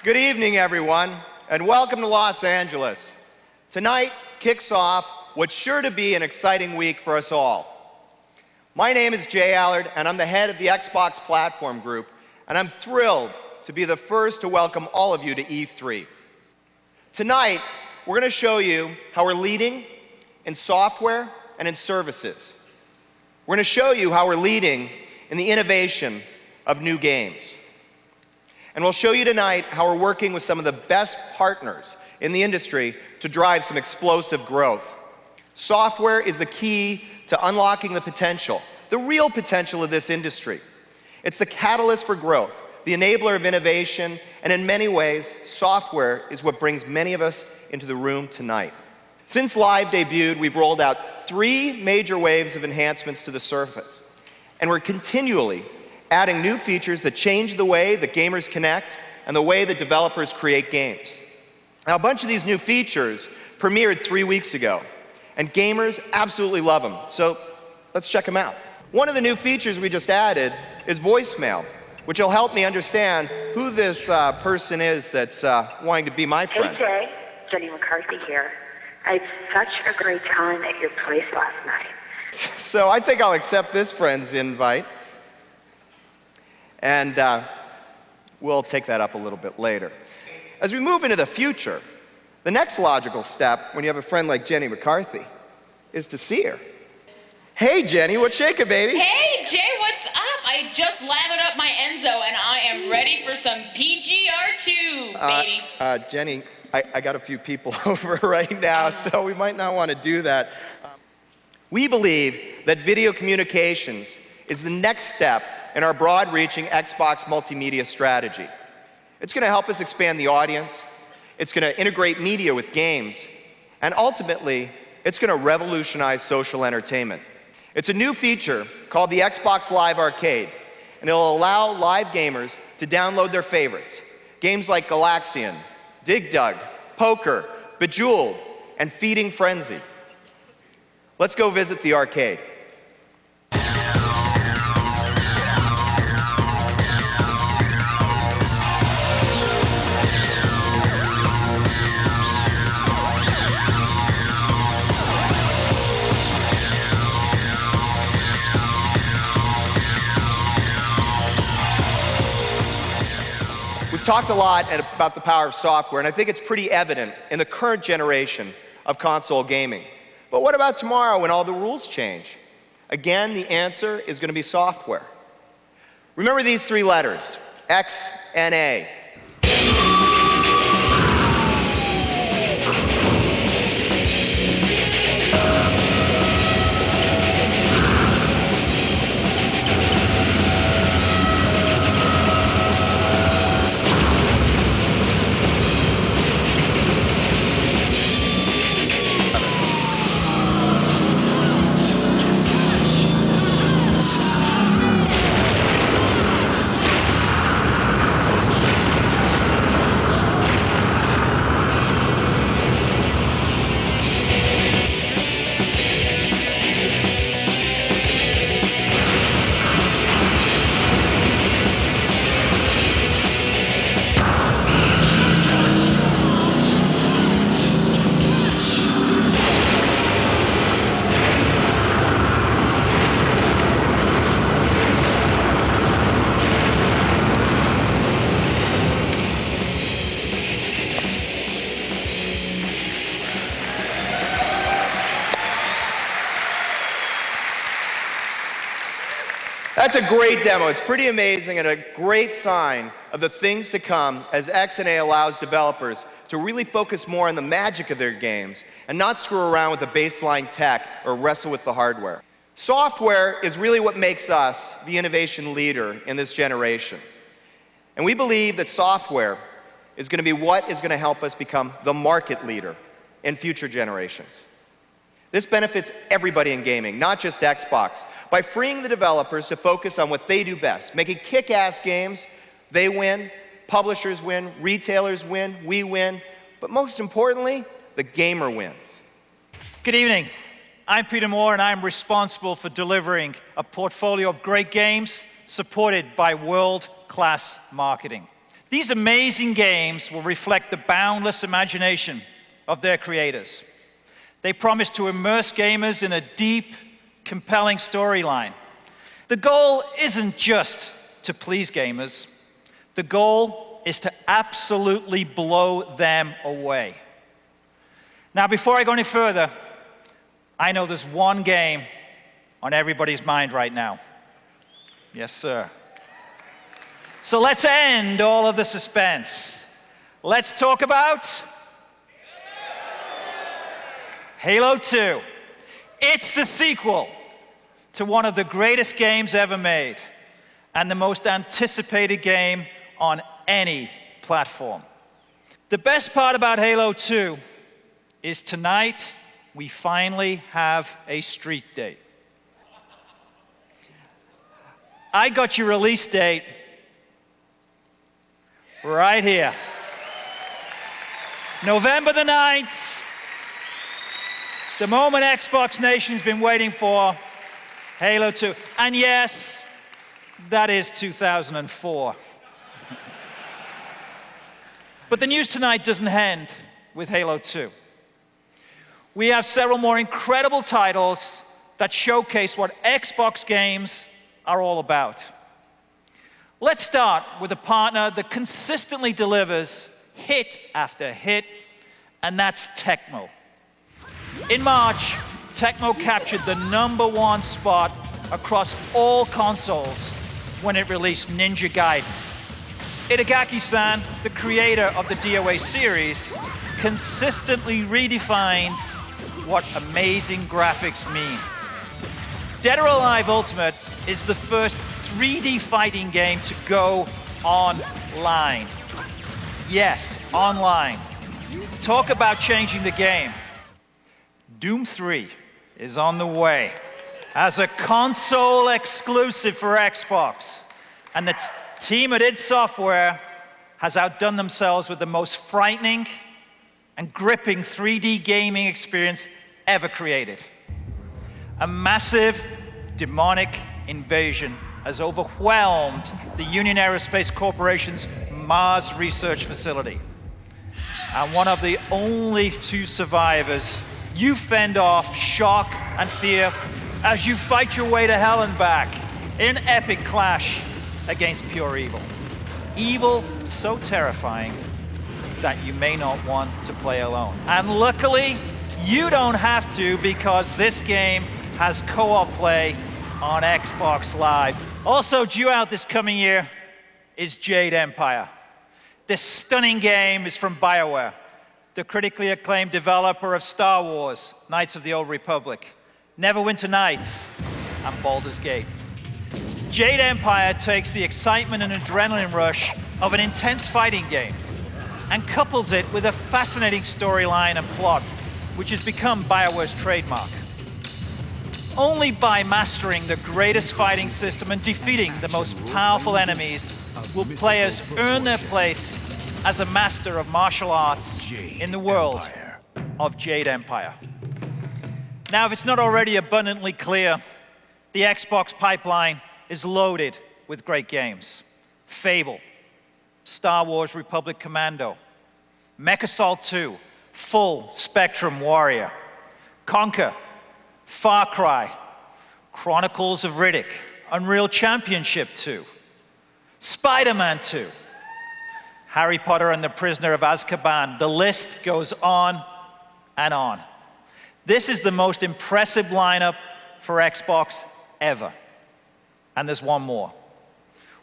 Good evening, everyone, and welcome to Los Angeles. Tonight kicks off what's sure to be an exciting week for us all. My name is Jay Allard, and I'm the head of the Xbox Platform Group, and I'm thrilled to be the first to welcome all of you to E3. Tonight, we're going to show you how we're leading in software and in services. We're going to show you how we're leading in the innovation of new games. And we'll show you tonight how we're working with some of the best partners in the industry to drive some explosive growth. Software is the key to unlocking the potential, the real potential of this industry. It's the catalyst for growth, the enabler of innovation, and in many ways, software is what brings many of us into the room tonight. Since Live debuted, we've rolled out 3 major waves of enhancements to the Surface, and we're continually adding new features that change the way that gamers connect and the way that developers create games. Now, a bunch of these new features premiered 3 weeks ago, and gamers absolutely love them. So let's check them out. One of the new features we just added is voicemail, which will help me understand who this person is that's wanting to be my friend. Hey Jay, Jenny McCarthy here. I had such a great time at your place last night. So I think I'll accept this friend's invite. And we'll take that up a little bit later. As we move into the future, the next logical step when you have a friend like Jenny McCarthy is to see her. Hey, Jenny, what's shaking, baby? Hey, Jay, what's up? I just lathered up my Enzo, and I am ready for some PGR2, baby. Jenny, I got a few people over right now, so we might not want to do that. We believe that video communications is the next step in our broad-reaching Xbox multimedia strategy. It's going to help us expand the audience, it's going to integrate media with games, and ultimately, it's going to revolutionize social entertainment. It's a new feature called the Xbox Live Arcade, and it'll allow live gamers to download their favorites. Games like Galaxian, Dig Dug, Poker, Bejeweled, and Feeding Frenzy. Let's go visit the arcade. We've talked a lot about the power of software, and I think it's pretty evident in the current generation of console gaming. But what about tomorrow when all the rules change? Again, the answer is going to be software. Remember these 3 letters, X and A. That's a great demo. It's pretty amazing and a great sign of the things to come as X and A allows developers to really focus more on the magic of their games and not screw around with the baseline tech or wrestle with the hardware. Software is really what makes us the innovation leader in this generation. And we believe that software is going to be what is going to help us become the market leader in future generations. This benefits everybody in gaming, not just Xbox, by freeing the developers to focus on what they do best. Making kick-ass games, they win, publishers win, retailers win, we win, but most importantly, the gamer wins. Good evening. I'm Peter Moore, and I'm responsible for delivering a portfolio of great games supported by world-class marketing. These amazing games will reflect the boundless imagination of their creators. They promise to immerse gamers in a deep, compelling storyline. The goal isn't just to please gamers. The goal is to absolutely blow them away. Now, before I go any further, I know there's one game on everybody's mind right now. Yes, sir. So let's end all of the suspense. Let's talk about Halo 2. It's the sequel to one of the greatest games ever made and the most anticipated game on any platform. The best part about Halo 2 is tonight we finally have a street date. I got your release date right here. November the 9th, the moment Xbox Nation's been waiting for, Halo 2. And yes, that is 2004. But the news tonight doesn't end with Halo 2. We have several more incredible titles that showcase what Xbox games are all about. Let's start with a partner that consistently delivers hit after hit, and that's Tecmo. In March, Tecmo captured the #1 spot across all consoles when it released Ninja Gaiden. Itagaki-san, the creator of the DOA series, consistently redefines what amazing graphics mean. Dead or Alive Ultimate is the first 3D fighting game to go online. Yes, online. Talk about changing the game. Doom 3 is on the way as a console exclusive for Xbox. And the team at id Software has outdone themselves with the most frightening and gripping 3D gaming experience ever created. A massive, demonic invasion has overwhelmed the Union Aerospace Corporation's Mars research facility. And one of the only few survivors, you fend off shock and fear as you fight your way to hell and back in an epic clash against pure evil. Evil so terrifying that you may not want to play alone. And luckily, you don't have to, because this game has co-op play on Xbox Live. Also due out this coming year is Jade Empire. This stunning game is from BioWare, the critically acclaimed developer of Star Wars, Knights of the Old Republic, Neverwinter Nights, and Baldur's Gate. Jade Empire takes the excitement and adrenaline rush of an intense fighting game and couples it with a fascinating storyline and plot, which has become BioWare's trademark. Only by mastering the greatest fighting system and defeating the most powerful enemies will players earn their place as a master of martial arts in the world of Jade Empire. Now, if it's not already abundantly clear, the Xbox pipeline is loaded with great games. Fable, Star Wars Republic Commando, MechAssault 2, Full Spectrum Warrior, Conquer, Far Cry, Chronicles of Riddick, Unreal Championship 2, Spider-Man 2, Harry Potter and the Prisoner of Azkaban. The list goes on and on. This is the most impressive lineup for Xbox ever. And there's one more.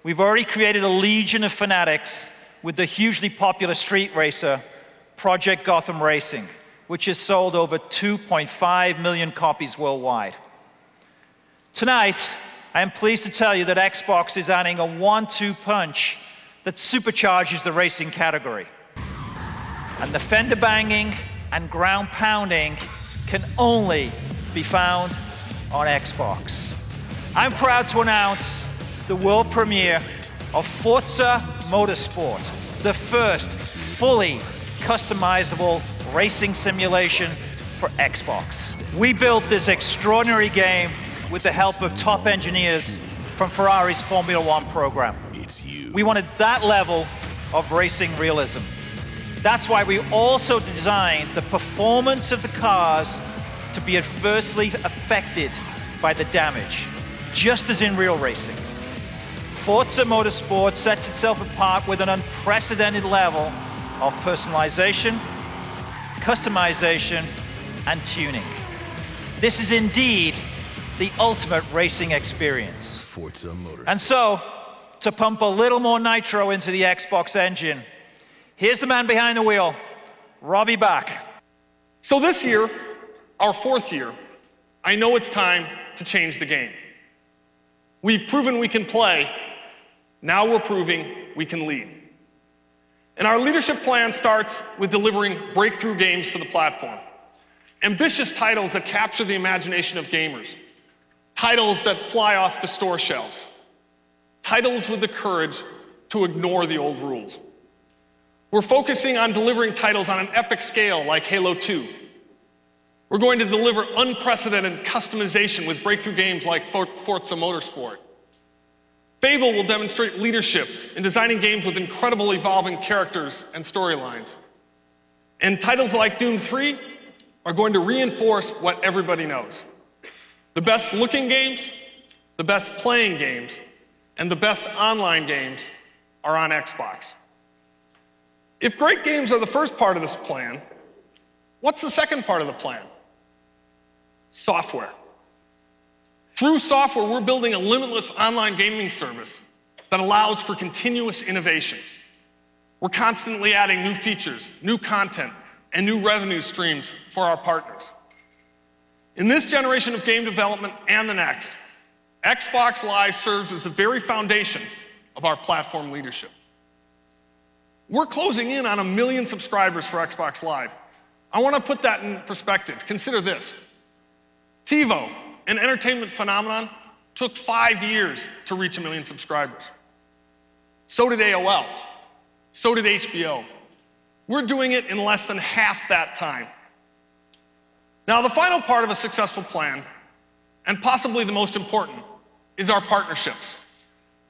We've already created a legion of fanatics with the hugely popular street racer, Project Gotham Racing, which has sold over 2.5 million copies worldwide. Tonight, I am pleased to tell you that Xbox is adding a 1-2 punch that supercharges the racing category. And the fender banging and ground pounding can only be found on Xbox. I'm proud to announce the world premiere of Forza Motorsport, the first fully customizable racing simulation for Xbox. We built this extraordinary game with the help of top engineers from Ferrari's Formula One program. It's you. We wanted that level of racing realism. That's why we also designed the performance of the cars to be adversely affected by the damage, just as in real racing. Forza Motorsport sets itself apart with an unprecedented level of personalization, customization, and tuning. This is indeed the ultimate racing experience. Forza Motorsport. And so, to pump a little more nitro into the Xbox engine, here's the man behind the wheel, Robbie Bach. So this year, our 4th year, I know it's time to change the game. We've proven we can play, now we're proving we can lead. And our leadership plan starts with delivering breakthrough games for the platform. Ambitious titles that capture the imagination of gamers. Titles that fly off the store shelves. Titles with the courage to ignore the old rules. We're focusing on delivering titles on an epic scale like Halo 2. We're going to deliver unprecedented customization with breakthrough games like Forza Motorsport. Fable will demonstrate leadership in designing games with incredible evolving characters and storylines. And titles like Doom 3 are going to reinforce what everybody knows. The best looking games, the best playing games, and the best online games are on Xbox. If great games are the first part of this plan, what's the second part of the plan? Software. Through software, we're building a limitless online gaming service that allows for continuous innovation. We're constantly adding new features, new content, and new revenue streams for our partners. In this generation of game development and the next, Xbox Live serves as the very foundation of our platform leadership. We're closing in on 1 million subscribers for Xbox Live. I want to put that in perspective. Consider this. TiVo, an entertainment phenomenon, took 5 years to reach 1 million subscribers. So did AOL. So did HBO. We're doing it in less than half that time. Now, the final part of a successful plan, and possibly the most important, is our partnerships.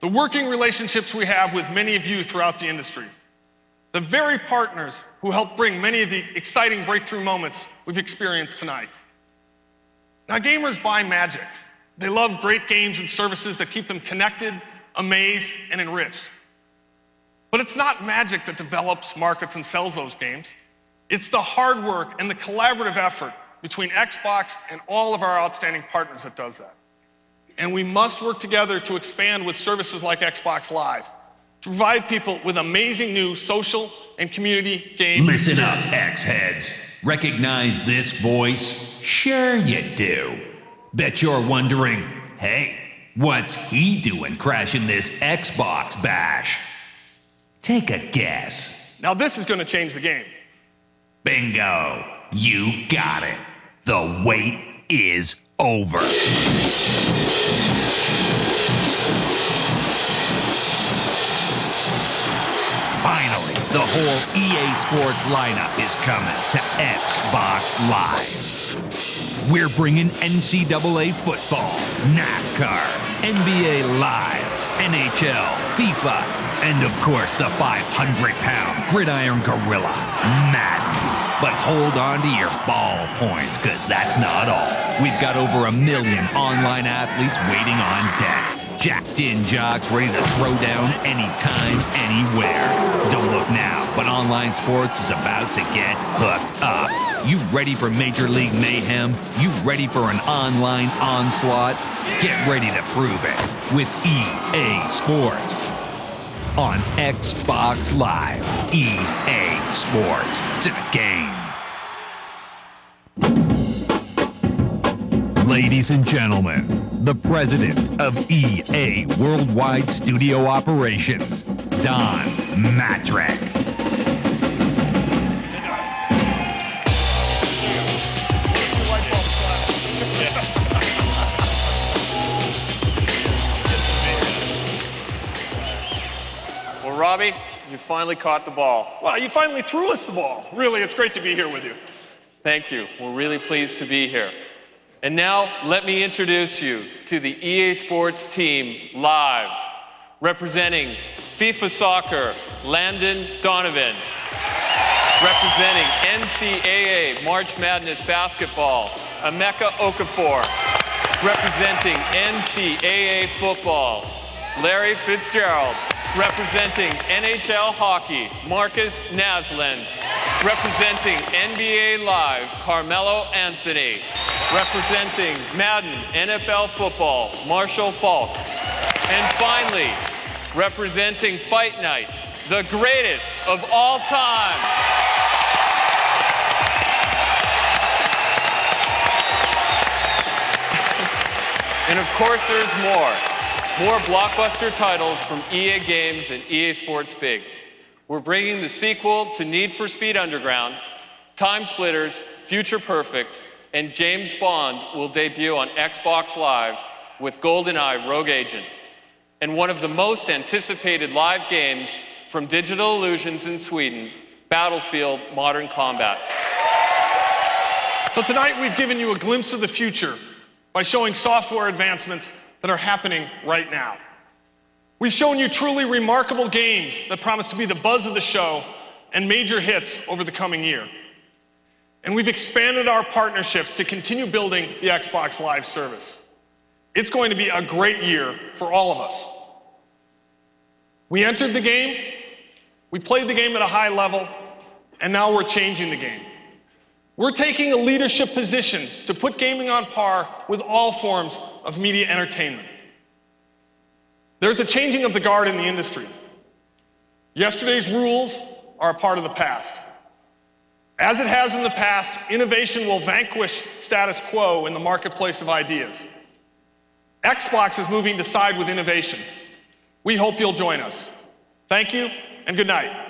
The working relationships we have with many of you throughout the industry. The very partners who help bring many of the exciting breakthrough moments we've experienced tonight. Now, gamers buy magic. They love great games and services that keep them connected, amazed, and enriched. But it's not magic that develops, markets, and sells those games. It's the hard work and the collaborative effort between Xbox and all of our outstanding partners that does that. And we must work together to expand with services like Xbox Live, to provide people with amazing new social and community games. Listen up, X-Heads. Recognize this voice? Sure you do. Bet you're wondering, hey, what's he doing crashing this Xbox bash? Take a guess. Now this is going to change the game. Bingo. You got it. The wait is over. Finally, the whole EA Sports lineup is coming to Xbox Live. We're bringing NCAA football, NASCAR, NBA Live, NHL, FIFA, and of course the 500-pound gridiron gorilla, Madden. But hold on to your ball points, because that's not all. We've got over 1 million online athletes waiting on deck. Jacked-in jocks ready to throw down anytime, anywhere. Don't look now, but online sports is about to get hooked up. You ready for Major League Mayhem? You ready for an online onslaught? Get ready to prove it with EA Sports. On Xbox Live, EA Sports. It's in a game. Ladies and gentlemen, the president of EA Worldwide Studio Operations, Don Mattrick. Well, Robbie, you finally caught the ball. Wow, you finally threw us the ball. Really, it's great to be here with you. Thank you. We're really pleased to be here. And now, let me introduce you to the EA Sports team live, representing FIFA Soccer, Landon Donovan. Representing NCAA March Madness Basketball, Emeka Okafor. Representing NCAA Football, Larry Fitzgerald. Representing NHL Hockey, Marcus Naslund. Representing NBA Live, Carmelo Anthony. Representing Madden NFL Football, Marshall Falk. And finally, representing Fight Night, the greatest of all time. And of course, there's more. More blockbuster titles from EA Games and EA Sports Big. We're bringing the sequel to Need for Speed Underground, Time Splitters, Future Perfect, and James Bond will debut on Xbox Live with GoldenEye Rogue Agent. And one of the most anticipated live games from Digital Illusions in Sweden, Battlefield Modern Combat. So tonight we've given you a glimpse of the future by showing software advancements that are happening right now. We've shown you truly remarkable games that promise to be the buzz of the show and major hits over the coming year. And we've expanded our partnerships to continue building the Xbox Live service. It's going to be a great year for all of us. We entered the game, we played the game at a high level, and now we're changing the game. We're taking a leadership position to put gaming on par with all forms of media entertainment. There's a changing of the guard in the industry. Yesterday's rules are a part of the past. As it has in the past, innovation will vanquish status quo in the marketplace of ideas. Xbox is moving to side with innovation. We hope you'll join us. Thank you, and good night.